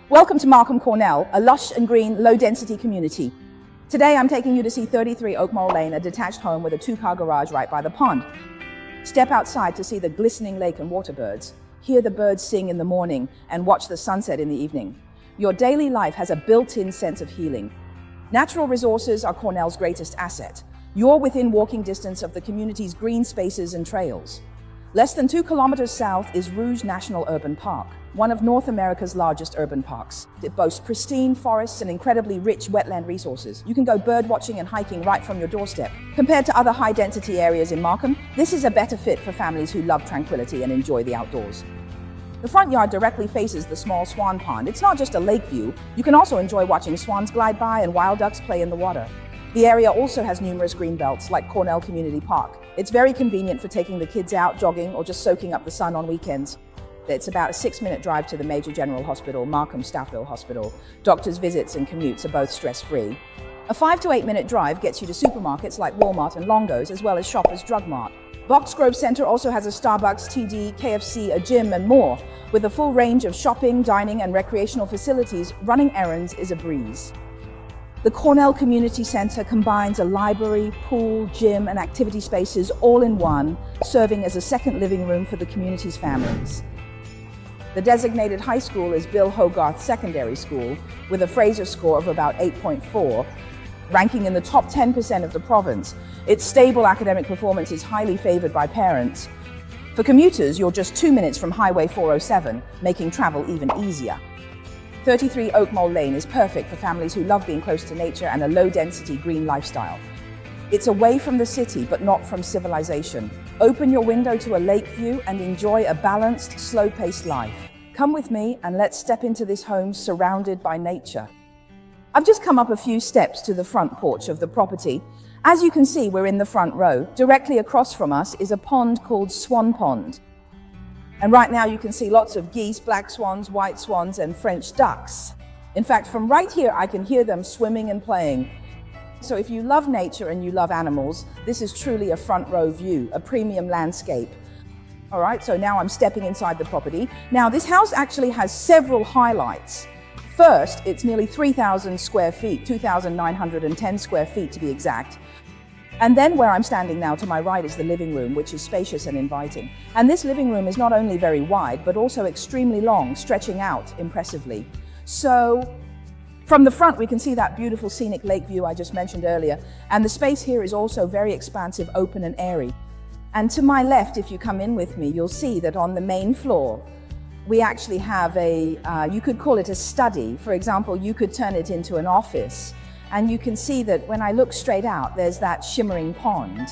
Welcome to Markham, Cornell, a lush and green, low-density community. Today, I'm taking you to see 33 Oakmole Lane, a detached home with a two-car garage right by the pond. Step outside to see the glistening lake and water birds. Hear the birds sing in the morning and watch the sunset in the evening. Your daily life has a built-in sense of healing. Natural resources are Cornell's greatest asset. You're within walking distance of the community's green spaces and trails. Less than 2 kilometers south is Rouge National Urban Park, one of North America's largest urban parks. It boasts pristine forests and incredibly rich wetland resources. You can go bird watching and hiking right from your doorstep. Compared to other high-density areas in Markham, this is a better fit for families who love tranquility and enjoy the outdoors. The front yard directly faces the small swan pond. It's not just a lake view. You can also enjoy watching swans glide by and wild ducks play in the water. The area also has numerous green belts, like Cornell Community Park. It's very convenient for taking the kids out, jogging, or just soaking up the sun on weekends. It's about a 6-minute drive to the major general hospital, Markham Staffville Hospital. Doctors' visits and commutes are both stress-free. A 5 to 8 minute drive gets you to supermarkets like Walmart and Longo's, as well as Shoppers Drug Mart. Boxgrove Center also has a Starbucks, TD, KFC, a gym, and more. With a full range of shopping, dining, and recreational facilities, running errands is a breeze. The Cornell Community Center combines a library, pool, gym, and activity spaces all in one, serving as a second living room for the community's families. The designated high school is Bill Hogarth Secondary School, with a Fraser score of about 8.4, ranking in the top 10% of the province. Its stable academic performance is highly favored by parents. For commuters, you're just 2 minutes from Highway 407, making travel even easier. 33 Oakmole Lane is perfect for families who love being close to nature and a low-density green lifestyle. It's away from the city, but not from civilization. Open your window to a lake view and enjoy a balanced, slow-paced life. Come with me and let's step into this home surrounded by nature. I've just come up a few steps to the front porch of the property. As you can see, we're in the front row. Directly across from us is a pond called Swan Pond. And right now you can see lots of geese, black swans, white swans, and French ducks. In fact, from right here, I can hear them swimming and playing. So if you love nature and you love animals, this is truly a front row view, a premium landscape. All right, so now I'm stepping inside the property. Now, this house actually has several highlights. First, it's nearly 3,000 square feet, 2,910 square feet to be exact. And then where I'm standing now to my right is the living room, which is spacious and inviting. And this living room is not only very wide, but also extremely long, stretching out impressively. So from the front, we can see that beautiful scenic lake view I just mentioned earlier. And the space here is also very expansive, open and airy. And to my left, if you come in with me, you'll see that on the main floor, we actually have you could call it a study. For example, you could turn it into an office. And you can see that when I look straight out, there's that shimmering pond.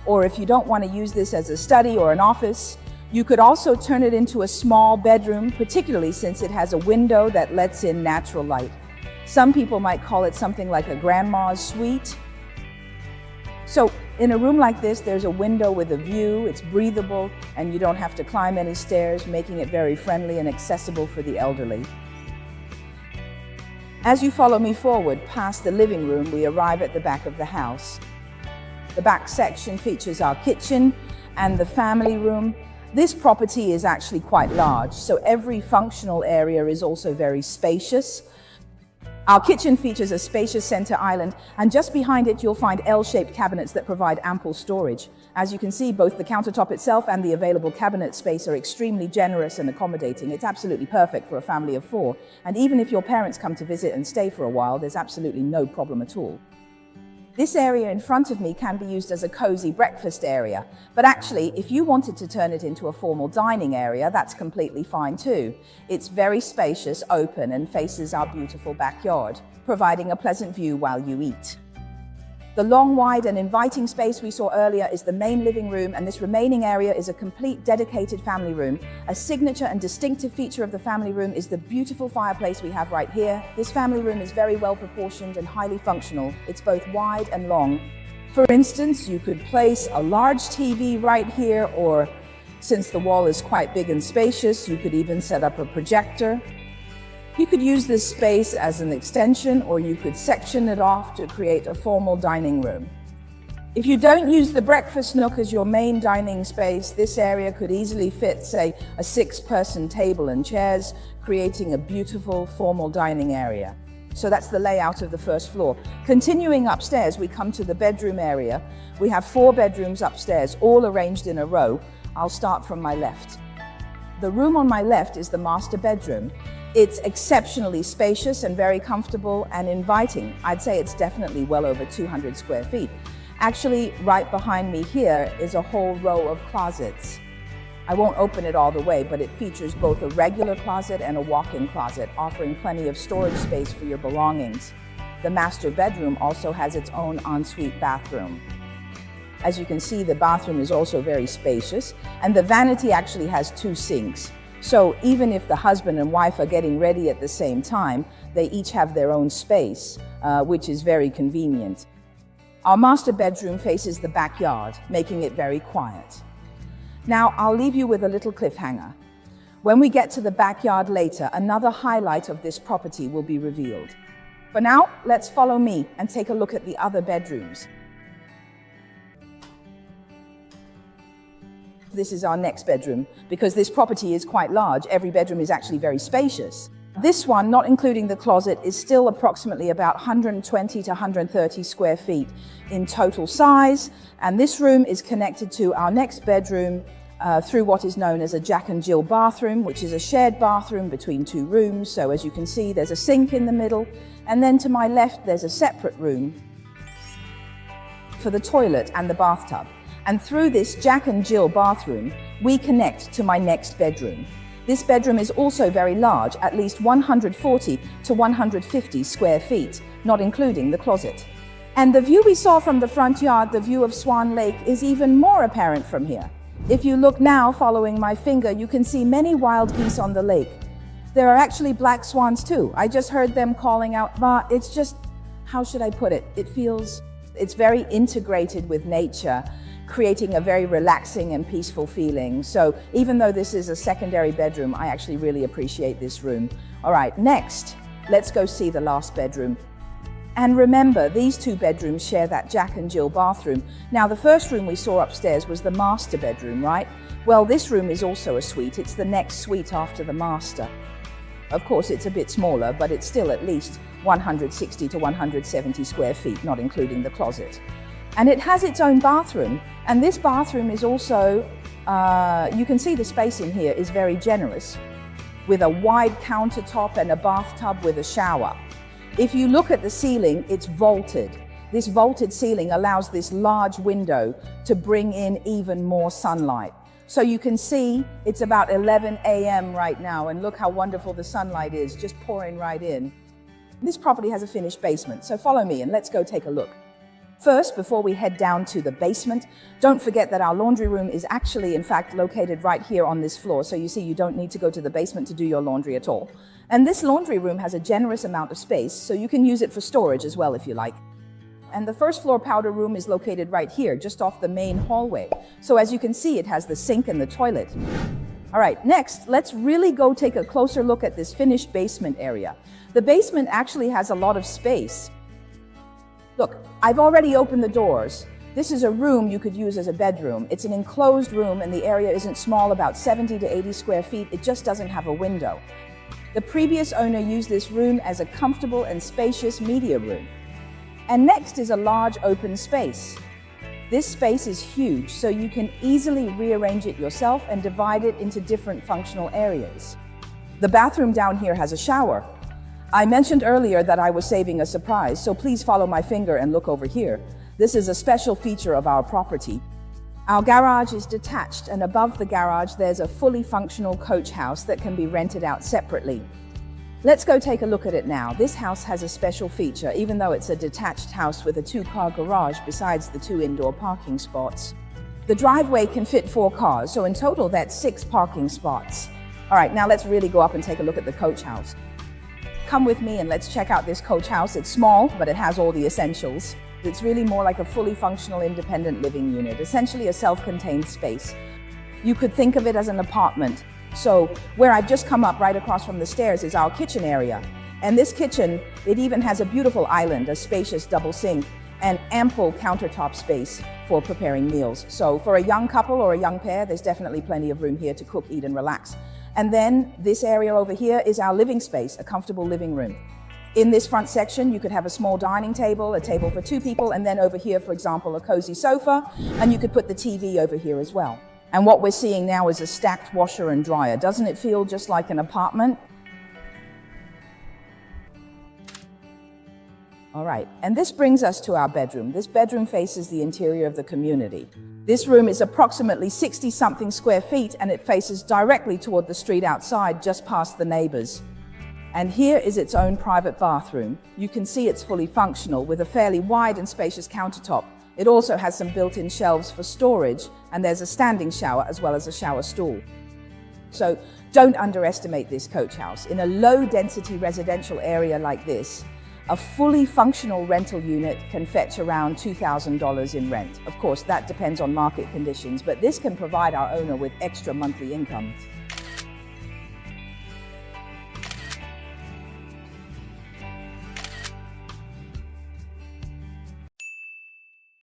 Or if you don't want to use this as a study or an office, you could also turn it into a small bedroom, particularly since it has a window that lets in natural light. Some people might call it something like a grandma's suite. So in a room like this, there's a window with a view, it's breathable, and you don't have to climb any stairs, making it very friendly and accessible for the elderly. As you follow me forward past the living room, we arrive at the back of the house. The back section features our kitchen and the family room. This property is actually quite large, so every functional area is also very spacious. Our kitchen features a spacious center island, and just behind it you'll find L-shaped cabinets that provide ample storage. As you can see, both the countertop itself and the available cabinet space are extremely generous and accommodating. It's absolutely perfect for a family of 4. And even if your parents come to visit and stay for a while, there's absolutely no problem at all. This area in front of me can be used as a cozy breakfast area, but actually, if you wanted to turn it into a formal dining area, that's completely fine too. It's very spacious, open, and faces our beautiful backyard, providing a pleasant view while you eat. The long, wide, and inviting space we saw earlier is the main living room, and this remaining area is a complete dedicated family room. A signature and distinctive feature of the family room is the beautiful fireplace we have right here. This family room is very well proportioned and highly functional. It's both wide and long. For instance, you could place a large TV right here, or since the wall is quite big and spacious, you could even set up a projector. You could use this space as an extension, or you could section it off to create a formal dining room. If you don't use the breakfast nook as your main dining space, this area could easily fit, say, a 6-person table and chairs, creating a beautiful formal dining area. So that's the layout of the first floor. Continuing upstairs, we come to the bedroom area. We have 4 bedrooms upstairs, all arranged in a row. I'll start from my left. The room on my left is the master bedroom. It's exceptionally spacious and very comfortable and inviting. I'd say it's definitely well over 200 square feet. Actually, right behind me here is a whole row of closets. I won't open it all the way, but it features both a regular closet and a walk-in closet, offering plenty of storage space for your belongings. The master bedroom also has its own ensuite bathroom. As you can see, the bathroom is also very spacious, and the vanity actually has 2 sinks. So even if the husband and wife are getting ready at the same time, they each have their own space, which is very convenient. Our master bedroom faces the backyard, making it very quiet. Now, I'll leave you with a little cliffhanger. When we get to the backyard later, another highlight of this property will be revealed. For now, let's follow me and take a look at the other bedrooms. This is our next bedroom. Because this property is quite large, every bedroom is actually very spacious. This one, not including the closet, is still approximately about 120 to 130 square feet in total size. And this room is connected to our next bedroom through what is known as a Jack and Jill bathroom, which is a shared bathroom between 2 rooms. So as you can see, there's a sink in the middle. And then to my left, there's a separate room for the toilet and the bathtub. And through this Jack and Jill bathroom, we connect to my next bedroom. This bedroom is also very large, at least 140 to 150 square feet, not including the closet. And the view we saw from the front yard, the view of Swan Lake, is even more apparent from here. If you look now, following my finger, you can see many wild geese on the lake. There are actually black swans too. I just heard them calling out, but it's just, how should I put it? It's very integrated with nature, creating a very relaxing and peaceful feeling. So even though this is a secondary bedroom, I actually really appreciate this room. All right, next, let's go see the last bedroom. And remember, these 2 bedrooms share that Jack and Jill bathroom. Now, the first room we saw upstairs was the master bedroom, right? Well, this room is also a suite. It's the next suite after the master. Of course, it's a bit smaller, but it's still at least 160 to 170 square feet, not including the closet. And it has its own bathroom. And this bathroom is also, you can see the space in here is very generous, with a wide countertop and a bathtub with a shower. If you look at the ceiling, it's vaulted. This vaulted ceiling allows this large window to bring in even more sunlight. So you can see it's about 11 a.m. right now, and look how wonderful the sunlight is, just pouring right in. This property has a finished basement, so follow me and let's go take a look. First, before we head down to the basement, don't forget that our laundry room is actually, in fact, located right here on this floor. So you see, you don't need to go to the basement to do your laundry at all. And this laundry room has a generous amount of space, so you can use it for storage as well if you like. And the first floor powder room is located right here, just off the main hallway. So as you can see, it has the sink and the toilet. All right, next, let's really go take a closer look at this finished basement area. The basement actually has a lot of space. Look, I've already opened the doors. This is a room you could use as a bedroom. It's an enclosed room and the area isn't small, about 70 to 80 square feet. It just doesn't have a window. The previous owner used this room as a comfortable and spacious media room. And next is a large open space. This space is huge, so you can easily rearrange it yourself and divide it into different functional areas. The bathroom down here has a shower. I mentioned earlier that I was saving a surprise, so please follow my finger and look over here. This is a special feature of our property. Our garage is detached, and above the garage there's a fully functional coach house that can be rented out separately. Let's go take a look at it now. This house has a special feature, even though it's a detached house with a 2-car garage besides the 2 indoor parking spots. The driveway can fit 4 cars, so in total that's 6 parking spots. All right, now let's really go up and take a look at the coach house. Come with me and let's check out this coach house. It's small, but it has all the essentials. It's really more like a fully functional independent living unit, essentially a self-contained space. You could think of it as an apartment. So where I've just come up right across from the stairs is our kitchen area. And this kitchen, it even has a beautiful island, a spacious double sink, and ample countertop space for preparing meals. So for a young couple or a young pair, there's definitely plenty of room here to cook, eat, and relax. And then this area over here is our living space, a comfortable living room. In this front section, you could have a small dining table, a table for 2 people, and then over here, for example, a cozy sofa, and you could put the TV over here as well. And what we're seeing now is a stacked washer and dryer. Doesn't it feel just like an apartment? All right, and this brings us to our bedroom. This bedroom faces the interior of the community. This room is approximately 60-something square feet, and it faces directly toward the street outside, just past the neighbors. And here is its own private bathroom. You can see it's fully functional with a fairly wide and spacious countertop. It also has some built-in shelves for storage, and there's a standing shower as well as a shower stool. So don't underestimate this coach house. In a low-density residential area like this, a fully functional rental unit can fetch around $2,000 in rent. Of course, that depends on market conditions, but this can provide our owner with extra monthly income.